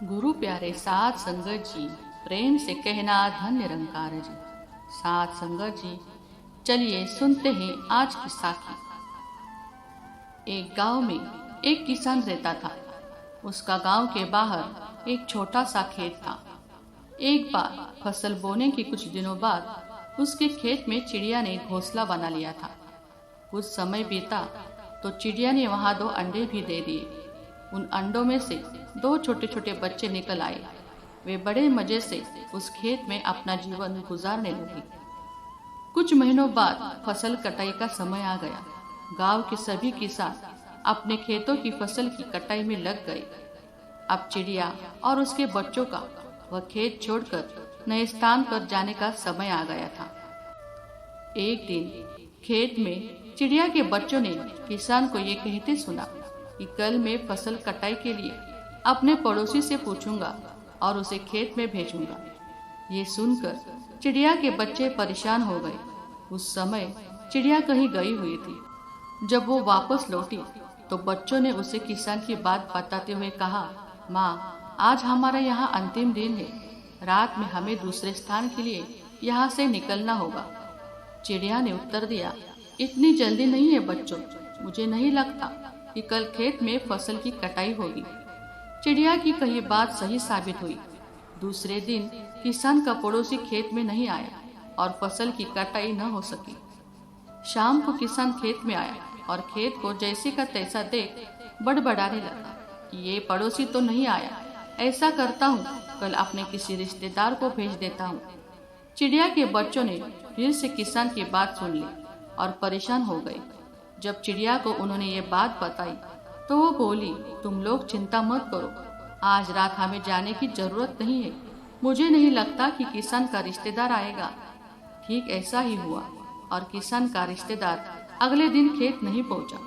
गुरु प्यारे साध संगत जी, प्रेम से कहना धन्य निरंकार जी। साध संगत जी, चलिए सुनते हैं आज की साखी। एक गांव में एक किसान रहता था। उसका गांव के बाहर एक छोटा सा खेत था। एक बार फसल बोने के कुछ दिनों बाद उसके खेत में चिड़िया ने घोंसला बना लिया था। कुछ समय बीता तो चिड़िया ने वहां 2 अंडे भी दे दिए। उन अंडों में से 2 छोटे छोटे बच्चे निकल आए। वे बड़े मजे से उस खेत में अपना जीवन गुजारने लगे। कुछ महीनों बाद फसल कटाई का समय आ गया। गांव के सभी किसान अपने खेतों की फसल की कटाई में लग गए। अब चिड़िया और उसके बच्चों का वह खेत छोड़कर नए स्थान पर जाने का समय आ गया था। एक दिन खेत में चिड़िया के बच्चों ने किसान को ये कहते सुना कि कल मैं फसल कटाई के लिए अपने पड़ोसी से पूछूंगा और उसे खेत में भेजूंगा। ये सुनकर चिड़िया के बच्चे परेशान हो गए। उस समय चिड़िया कहीं गई हुई थी। जब वो वापस लौटी तो बच्चों ने उसे किसान की बात बताते हुए कहा, माँ, आज हमारा यहाँ अंतिम दिन है। रात में हमें दूसरे स्थान के लिए यहाँ से निकलना होगा। चिड़िया ने उत्तर दिया, इतनी जल्दी नहीं है बच्चों, मुझे नहीं लगता कि कल खेत में फसल की कटाई होगी। चिड़िया की कही बात सही साबित हुई। दूसरे दिन किसान का पड़ोसी खेत में नहीं आया और फसल की कटाई न हो सकी। शाम को किसान खेत में आया और खेत को जैसे का तैसा देख बड़बड़ाने लगा कि ये पड़ोसी तो नहीं आया। ऐसा करता हूँ, कल अपने किसी रिश्तेदार को भेज देता हूँ। चिड़िया के बच्चों ने फिर से किसान की बात सुन ली और परेशान हो गए। जब चिड़िया को उन्होंने ये बात बताई तो वो बोली, तुम लोग चिंता मत करो, आज रात हमें जाने की जरूरत नहीं है। मुझे नहीं लगता कि किसान का रिश्तेदार आएगा। ठीक ऐसा ही हुआ और किसान का रिश्तेदार अगले दिन खेत नहीं पहुंचा।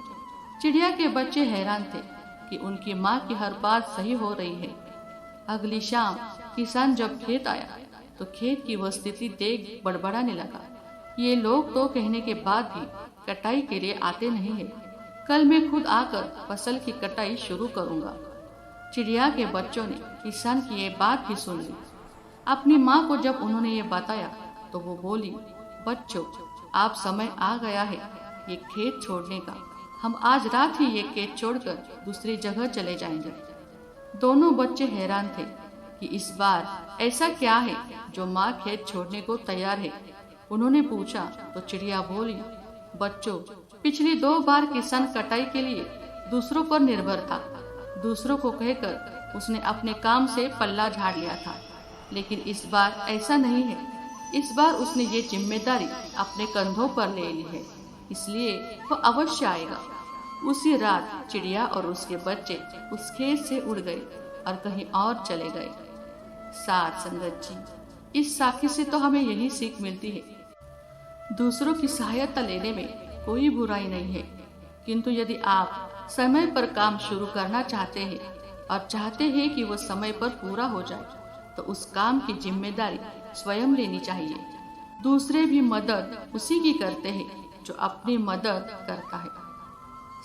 चिड़िया के बच्चे हैरान थे कि उनकी माँ की हर बात सही हो रही है। अगली शाम किसान जब खेत आया तो खेत की वह स्थिति देख बड़बड़ाने लगा, ये लोग तो कहने के बाद भी कटाई के लिए आते नहीं है। कल मैं खुद आकर फसल की कटाई शुरू करूंगा। चिड़िया के बच्चों ने किसान की ये बात भी सुन ली। अपनी माँ को जब उन्होंने ये बताया तो वो बोली, बच्चों, आप समय आ गया है ये खेत छोड़ने का। हम आज रात ही ये खेत छोड़कर दूसरी जगह चले जाएंगे। दोनों बच्चे हैरान थे कि इस बार ऐसा क्या है जो माँ खेत छोड़ने को तैयार है। उन्होंने पूछा तो चिड़िया बोली, बच्चों, पिछली 2 बार किसान कटाई के लिए दूसरों पर निर्भर था। दूसरों को कहकर उसने अपने काम से पल्ला झाड़ लिया था, लेकिन इस बार ऐसा नहीं है। इस बार उसने ये जिम्मेदारी अपने कंधों पर ले ली है, इसलिए वो अवश्य आएगा। उसी रात चिड़िया और उसके बच्चे उस खेत से उड़ गए और कहीं और चले गए। साध संगत जी, इस साखी से तो हमें यही सीख मिलती है, दूसरों की सहायता लेने में कोई बुराई नहीं है, किंतु यदि आप समय पर काम शुरू करना चाहते हैं और चाहते हैं कि वो समय पर पूरा हो जाए तो उस काम की जिम्मेदारी स्वयं लेनी चाहिए। दूसरे भी मदद उसी की करते हैं जो अपनी मदद करता है।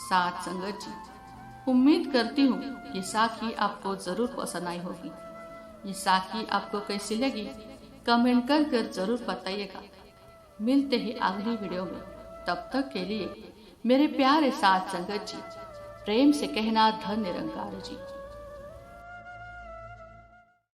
साथ संगत जी, उम्मीद करती हूँ ये साखी आपको जरूर पसंद आई होगी। ये साखी आपको कैसी लगी कमेंट कर जरूर बताइएगा। मिलते हैं अगली वीडियो में। तब तक के लिए मेरे प्यारे साथ संगत जी, प्रेम से कहना धन्य निरंकार जी।